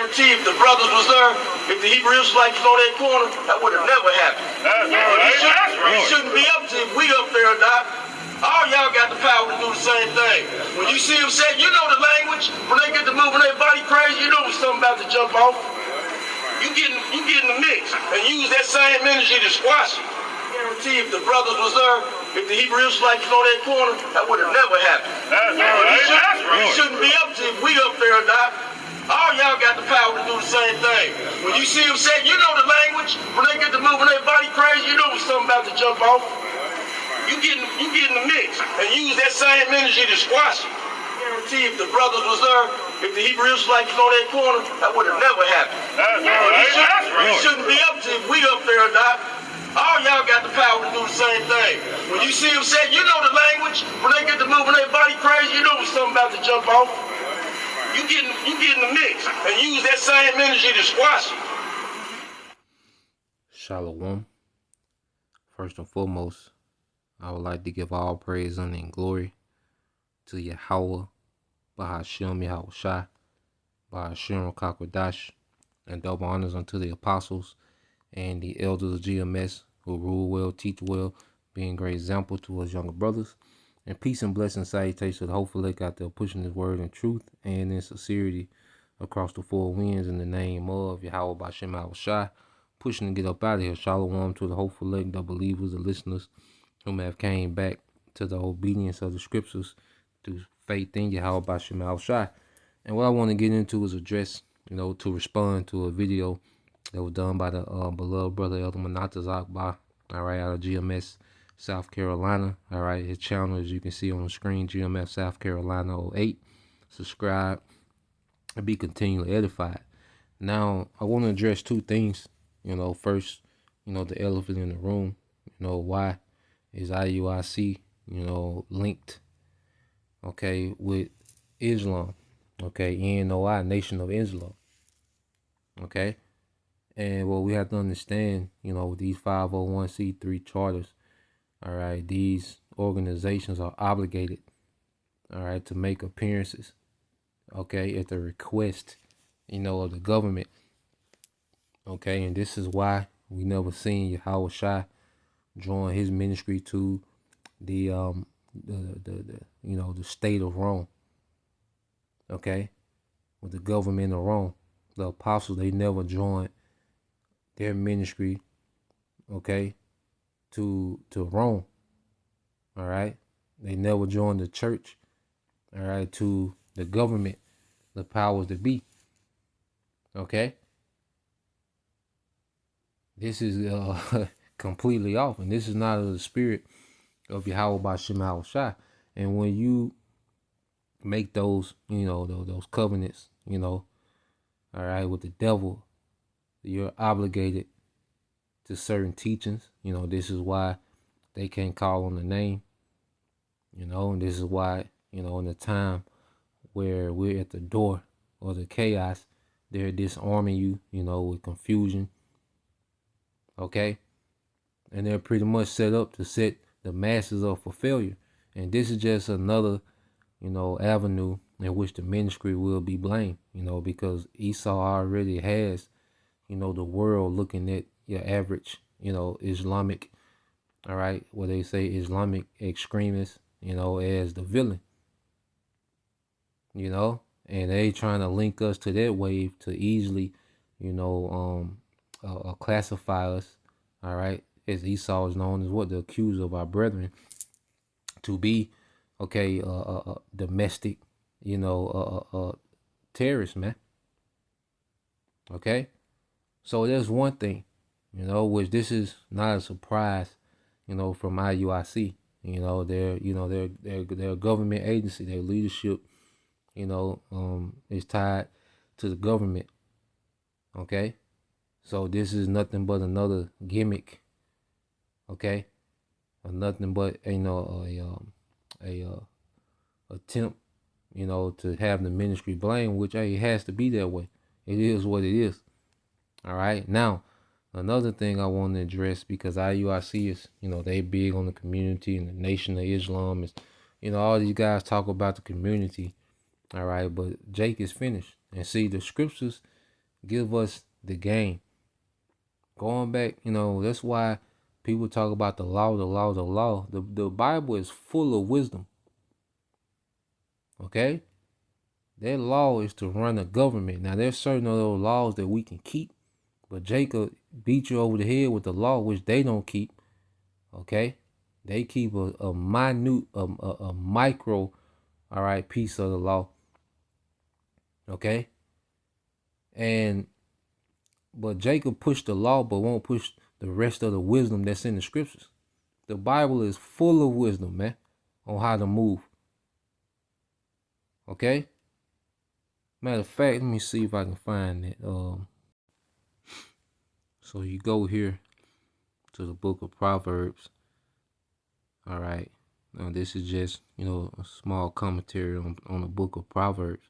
guarantee if the brothers was there, if the Hebrew Israelites was on that corner, that would have never happened. It shouldn't be up to if we up there or not. All y'all got the power to do the same thing. When you see them say, you know the language, when they get to moving their body crazy, you know when something about to jump off. You get in the mix and use that same energy to squash it. I guarantee if the brothers was there, if the Hebrew Israelites was on that corner, that would have never happened. It shouldn't be up to if we up there or not. All y'all got the power to do the same thing. When you see them say, you know the language, when they get to moving their body crazy, you know when something about to jump off. You get in the mix and use that same energy to squash it. I guarantee if the brothers was there, if the Hebrew Israelites was on that corner, that would have never happened. It shouldn't be up to if we up there or not. All y'all got the power to do the same thing. When you see them say, you know the language, when they get to moving their body crazy, you know when something about to jump off. You get in the mix and use that same energy to squash it. Shalom. First and foremost, I would like to give all praise, honor, and glory to Yahweh, Bahashem Yahushai, Bahashem Kakwadash, and double honors unto the apostles and the elders of GMS who rule well, teach well, being great example to us younger brothers. And peace and blessing salutations to the whole elect out there pushing his word in truth and in sincerity across the four winds in the name of Yahweh Bahashem Yahushai, pushing to get up out of here. Shalom to the hopeful elect, the believers, the listeners, whom have came back to the obedience of the scriptures through faith in Yahweh Bahashem Yahushai. And what I want to get into is address, to respond to a video that was done by the beloved brother Elder Manata Akbar, all right, out of GMS, South Carolina. All right, his channel, as you can see on the screen, GMS South Carolina 08. Subscribe and be continually edified. Now, I want to address two things. First, the elephant in the room. Why is IUIC, linked, okay, with Islam, okay, NOI, Nation of Islam, okay? And what we have to understand, with these 501c3 charters, all right, these organizations are obligated, all right, to make appearances, okay, at the request, of the government, okay? And this is why we never seen Yahweh Shai join his ministry to the state of Rome, okay, with the government of Rome. The apostles, they never joined their ministry, okay, to Rome, all right. They never joined the church, all right, to the government, the powers that be, okay. This is completely off, and this is not of the spirit of Yahweh Bahashem Yahushai. And when you make those, those covenants, all right, with the devil, you're obligated to certain teachings. This is why they can't call on the name, and this is why, in the time where we're at the door or the chaos, they're disarming you, with confusion, okay? And they're pretty much set up to set the masses up for failure. And this is just another, avenue in which the ministry will be blamed, because Esau already has, the world looking at your average, Islamic, all right, what they say Islamic extremists, as the villain, and they trying to link us to that wave to easily, classify us, all right, as Esau is known as what, the accuser of our brethren, to be, okay, domestic, terrorists, man. Okay, so there's one thing, which this is not a surprise, from IUIC. They're a government agency. Their leadership, is tied to the government. Okay, so this is nothing but another gimmick. Okay, or nothing but a attempt, to have the ministry blamed, which it has to be that way. It is what it is. All right. Now, another thing I want to address, because IUIC is, they big on the community, and the Nation of Islam is, all these guys talk about the community. All right. But Jake is finished. And see, the scriptures, give us the game. Going back, that's why people talk about the law, the law, the law. The Bible is full of wisdom. Okay? That law is to run a government. Now, there's certain of those laws that we can keep, but Jacob beat you over the head with the law, which they don't keep. Okay? They keep a minute, a micro, all right, piece of the law. Okay? But Jacob pushed the law, but won't push the rest of the wisdom that's in the scriptures. The Bible is full of wisdom, man, on how to move. Okay? Matter of fact, let me see if I can find it. So you go here to the book of Proverbs. All right. Now this is just, a small commentary on the book of Proverbs.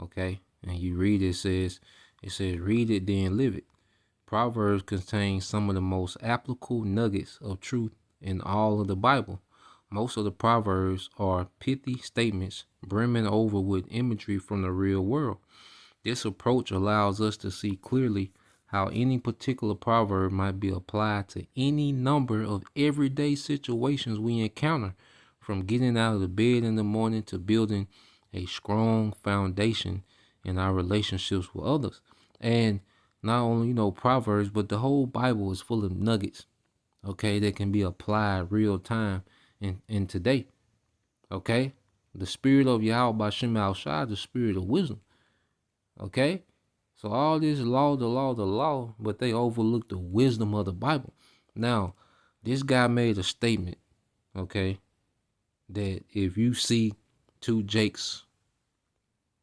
Okay? And you read it says, read it, then live it. Proverbs contains some of the most applicable nuggets of truth in all of the Bible. Most of the Proverbs are pithy statements brimming over with imagery from the real world. This approach allows us to see clearly how any particular proverb might be applied to any number of everyday situations we encounter, from getting out of the bed in the morning to building a strong foundation in our relationships with others. And not only, Proverbs, but the whole Bible is full of nuggets, okay, that can be applied real time in today. Okay? The spirit of Yahweh B'Shem Al-Shai, the spirit of wisdom. Okay? So all this law, the law, but they overlook the wisdom of the Bible. Now, this guy made a statement, okay, that if you see two Jakes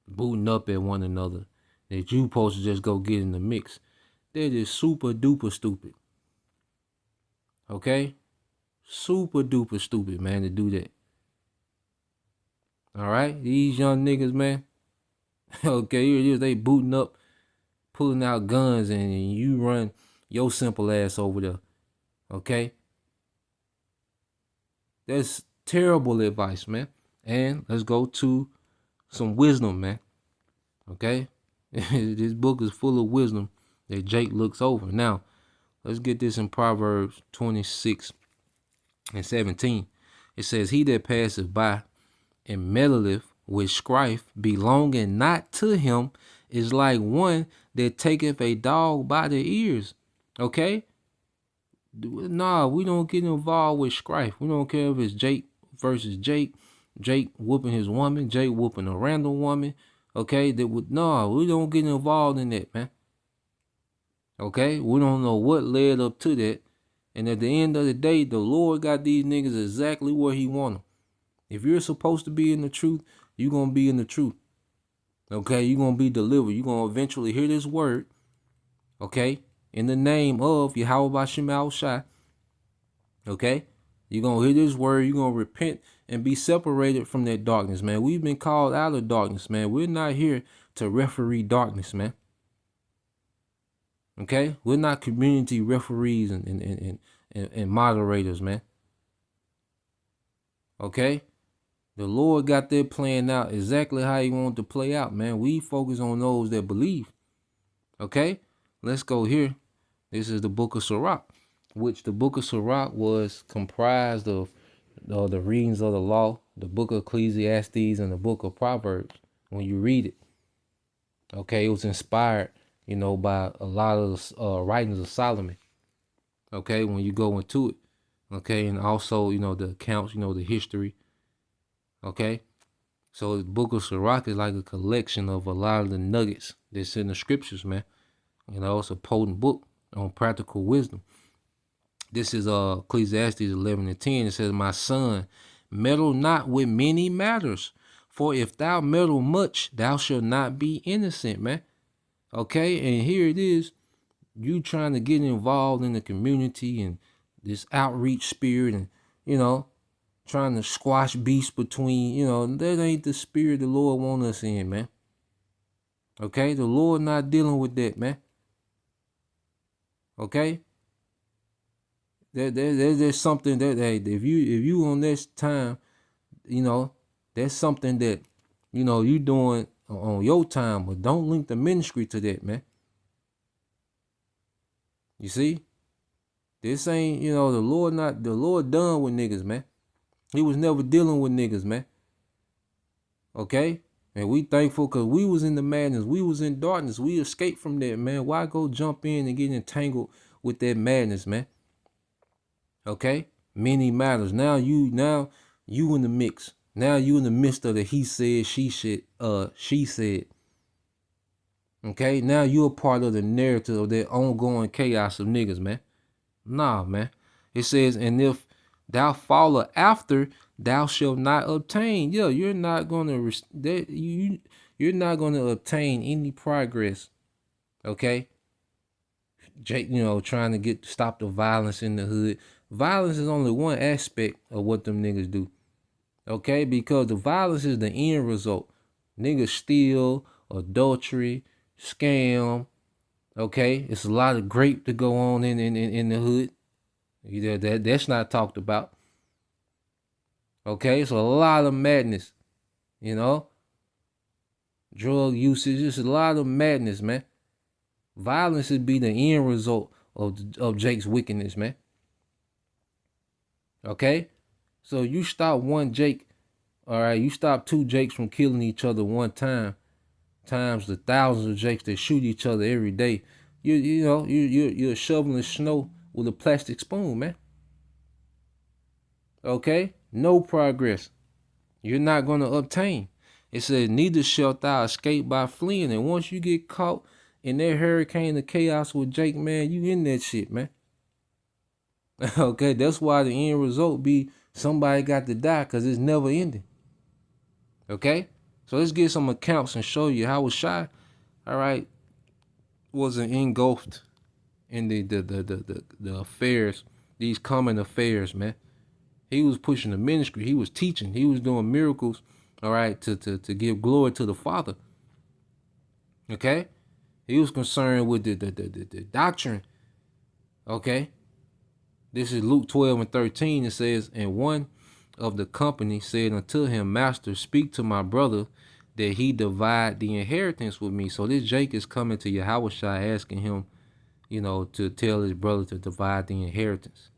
booting up at one another, that you supposed to just go get in the mix. That is super duper stupid. Okay? Super duper stupid, man, to do that. All right? These young niggas, man. Okay, here it is. They booting up, pulling out guns, and you run your simple ass over there. Okay? That's terrible advice, man. And let's go to some wisdom, man. Okay? This book is full of wisdom that Jake looks over. Now, let's get this in Proverbs 26:17. It says, he that passeth by and meddleth with strife belonging not to him is like one that taketh a dog by the ears. Okay? Nah, we don't get involved with strife. We don't care if it's Jake versus Jake, Jake whooping his woman, Jake whooping a random woman. Okay, we don't get involved in that, man. Okay, we don't know what led up to that. And at the end of the day, the Lord got these niggas exactly where he want them. If you're supposed to be in the truth, you're going to be in the truth. Okay, you're going to be delivered. You're going to eventually hear this word. Okay, in the name of Yahweh B'Shem Al-Shai. Okay, you're going to hear this word. You're going to repent and be separated from that darkness, man. We've been called out of darkness, man. We're not here to referee darkness, man. Okay? We're not community referees and moderators, man. Okay? The Lord got that playing out exactly how he wanted to play out, man. We focus on those that believe. Okay? Let's go here. This is the book of Sirach, which the book of Sirach was comprised of the readings of the law, the book of Ecclesiastes, and the book of Proverbs. When you read it, okay, it was inspired, by a lot of the writings of Solomon. Okay, when you go into it, okay, and also, the accounts, the history. Okay, so the book of Sirach is like a collection of a lot of the nuggets that's in the scriptures, man. It's a potent book on practical wisdom. This is Ecclesiastes 11:10. It says, my son, meddle not with many matters, for if thou meddle much, thou shalt not be innocent, man. Okay, and here it is. You trying to get involved in the community and this outreach spirit and, trying to squash beasts between, that ain't the spirit the Lord want us in, man. Okay, the Lord not dealing with that, man. Okay? There's something that, hey, if you on this time, that's something that, you doing on your time, but don't link the ministry to that, man. You see? This ain't, the Lord done with niggas, man. He was never dealing with niggas, man. Okay? And we thankful because we was in the madness. We was in darkness. We escaped from that, man. Why go jump in and get entangled with that madness, man? Okay? Many matters. Now you in the mix. Now you in the midst of the he said, she said. Okay? Now you a part of the narrative of that ongoing chaos of niggas, man. Nah, man. It says, and if thou follow after, thou shalt not obtain. Yeah, you're not gonna you're not gonna obtain any progress. Okay. Jake, trying to stop the violence in the hood. Violence is only one aspect of what them niggas do. Okay, because the violence is the end result. Niggas steal, adultery, scam. Okay, it's a lot of grape to go on in the hood. That's not talked about. Okay, so a lot of madness, drug usage. Just a lot of madness, man. Violence would be the end result of Jake's wickedness, man. Okay, so you stop one Jake, all right. You stop two Jakes from killing each other one time, times the thousands of Jakes that shoot each other every day. You're shoveling snow with a plastic spoon, man. Okay, no progress. You're not going to obtain. It says, neither shalt thou escape by fleeing. And once you get caught in that hurricane of chaos with Jake, man, you in that shit, man. Okay, that's why the end result be somebody got to die, because it's never ending. Okay, so let's get some accounts and show you how Shai, all right, wasn't engulfed in the affairs, these common affairs, man. He was pushing the ministry. He was teaching. He was doing miracles, all right, to give glory to the Father. Okay, he was concerned with the doctrine. Okay, this is Luke 12:13. It says, and one of the company said unto him, Master, speak to my brother that he divide the inheritance with me. So this Jake is coming to Yahushua asking him, to tell his brother to divide the inheritance,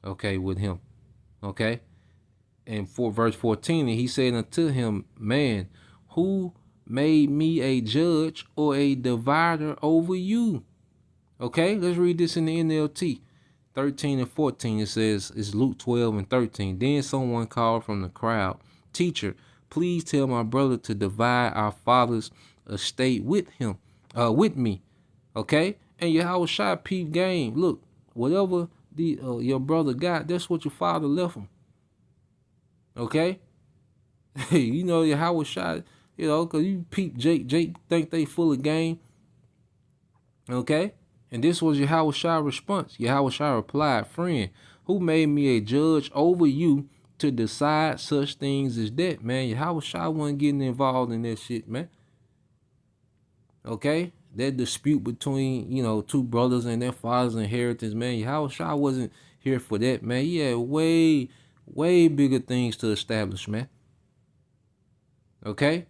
okay, with him. Okay, and for verse 14, and he said unto him, man, who made me a judge or a divider over you? Okay, let's read this in the NLT 13 and 14. It says, it's Luke 12:13. Then someone called from the crowd, teacher, please tell my brother to divide our father's estate with me. Okay, and Yahushua peep game. Look, whatever your brother got, that's what your father left him. Okay, Yahushua, because you peep Jake think they full of game. Okay, and this was Yahushua's response. Yahushua replied, friend, who made me a judge over you to decide such things as that? Man, Yahushua wasn't getting involved in that shit, man. Okay, that dispute between, two brothers and their father's inheritance, man. Yahushua wasn't here for that, man. He had way, way bigger things to establish, man. Okay,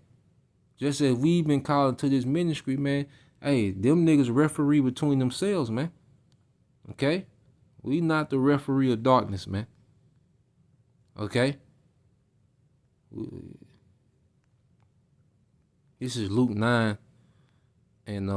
just as we've been called to this ministry, man. Hey, them niggas referee between themselves, man. Okay, we not the referee of darkness, man. Okay, this is Luke 9 and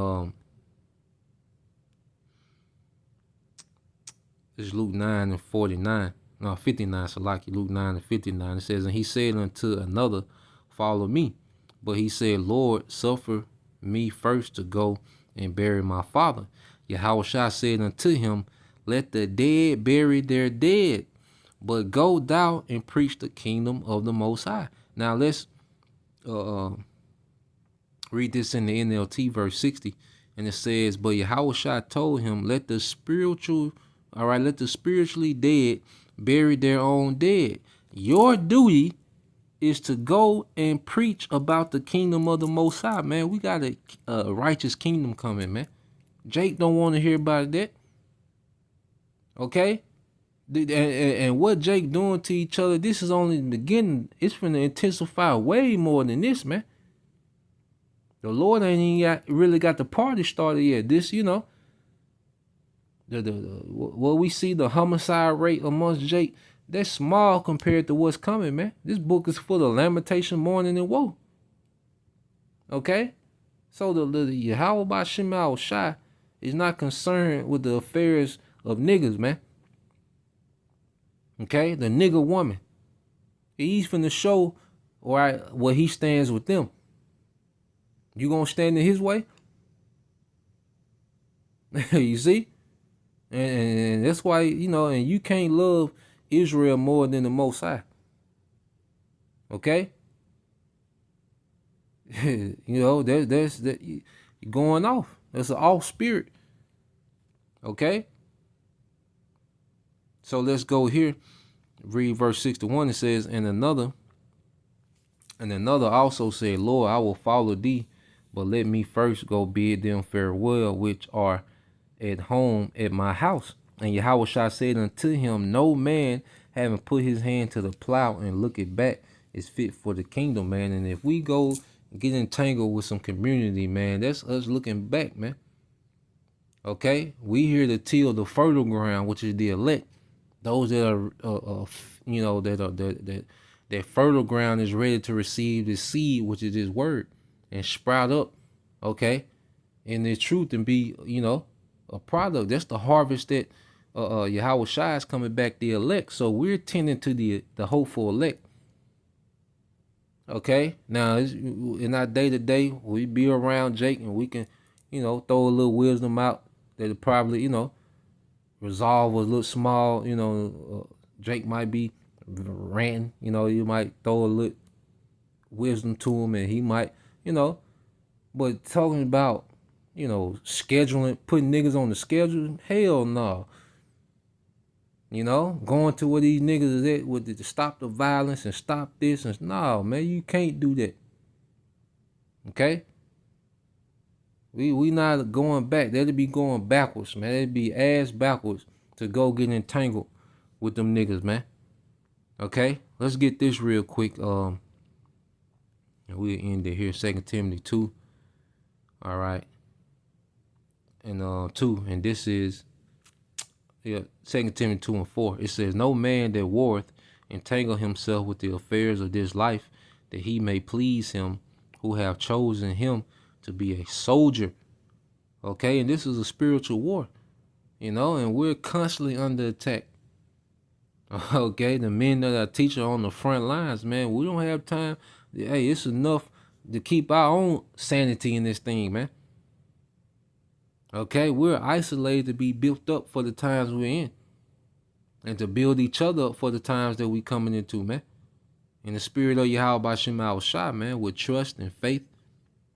this is Luke 9 and 49. No, 59, Salaki, Luke 9 and 59. It says, and he said unto another, follow me. But he said, Lord, suffer me first to go and bury my father. Yahushua said unto him, let the dead bury their dead, but go thou and preach the kingdom of the Most High. Now let's read this in the NLT verse 60. And it says, but Yahushua told him, let the spiritually dead bury their own dead. Your duty is to go and preach about the kingdom of the Most High, man. We got a righteous kingdom coming, man. Jake don't want to hear about that. Okay? And what Jake doing to each other, this is only the beginning. It's going to intensify way more than this, man. The Lord ain't even really got the party started yet. This, what we see, the homicide rate amongst Jake, that's small compared to what's coming, man. This book is full of lamentation, mourning, and woe. Okay? So the Yahweh Ba'Shem Yahushua is not concerned with the affairs of niggas, man. Okay? The nigga woman. He's finna show where he stands with them. You gonna stand in his way? You see? And that's why, and you can't love Israel more than the Most High. Okay? There's that you're going off. That's an off spirit. Okay? So let's go here. Read verse 61. It says, And another also said, Lord, I will follow thee, but let me first go bid them farewell, which are at home at my house. And Yahushua said unto him, No man having put his hand to the plow and looketh back is fit for the kingdom, man. And if we go get entangled with some community, man, that's us looking back, man. Okay, we here to till the fertile ground, which is the elect. Those that are, that fertile ground is ready to receive the seed, which is His word, and sprout up, okay, in the truth and be, a product. That's the harvest that Yahushua is coming back, the elect. So we're tending to the hopeful elect. Okay, now in our day to day, we be around Jake and we can, throw a little wisdom out that'll probably, resolve a little small. Jake might be ranting. You might throw a little wisdom to him, and he might, But talking about, scheduling, putting niggas on the schedule, hell no. Going to where these niggas is at with to stop the violence and stop this and no, man, you can't do that. Okay? We not going back. That'd be going backwards, man. That'd be ass backwards to go get entangled with them niggas, man. Okay? Let's get this real quick. And we'll end it here. 2 Timothy 2. All right. And 2. And this is 2 Timothy 2 and 4. It says, No man that warreth entangle himself with the affairs of this life, that he may please him who have chosen him to be a soldier. Okay, and this is a spiritual war, and we're constantly under attack. Okay, the men that are teaching on the front lines, man, we don't have time. Hey, it's enough to keep our own sanity in this thing, man. Okay, we're isolated to be built up for the times we're in, and to build each other up for the times that we coming into, man. In the spirit of Yahweh Ba'Shem Yahushua, man, with trust and faith,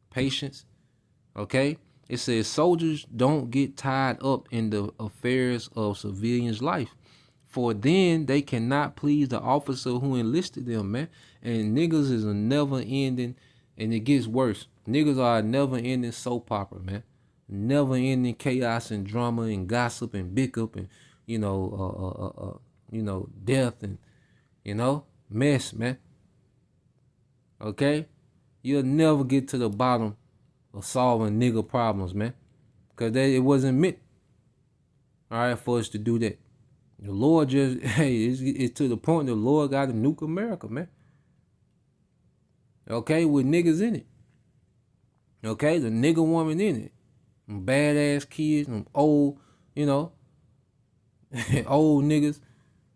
patience. Okay, it says soldiers don't get tied up in the affairs of civilians' life, for then they cannot please the officer who enlisted them, man. And niggas is a never ending, and it gets worse. Niggas are a never ending soap opera, man. Never ending chaos and drama and gossip and bicker and death and mess, man. Okay, you'll never get to the bottom of solving nigga problems, man, because it wasn't meant, all right, for us to do that. The Lord just, it's to the point the Lord got to nuke America, man. Okay, with niggas in it. Okay, the nigga woman in it. Them badass kids, them old, old niggas,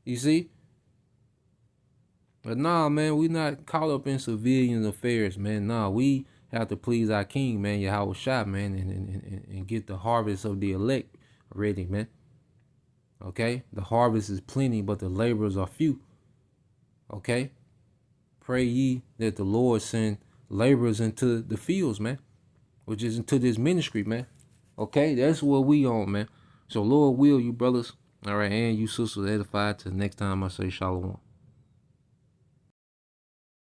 you see? But nah, man, we not caught up in civilian affairs, man. Nah, we have to please our king, man, Yahushua, man, and get the harvest of the elect ready, man. Okay? The harvest is plenty, but the laborers are few. Okay? Pray ye that the Lord send laborers into the fields, man, which is into this ministry, man. Okay? That's what we on, man. So, Lord will, you brothers, all right, and you sisters edified. Till next time I say shalom.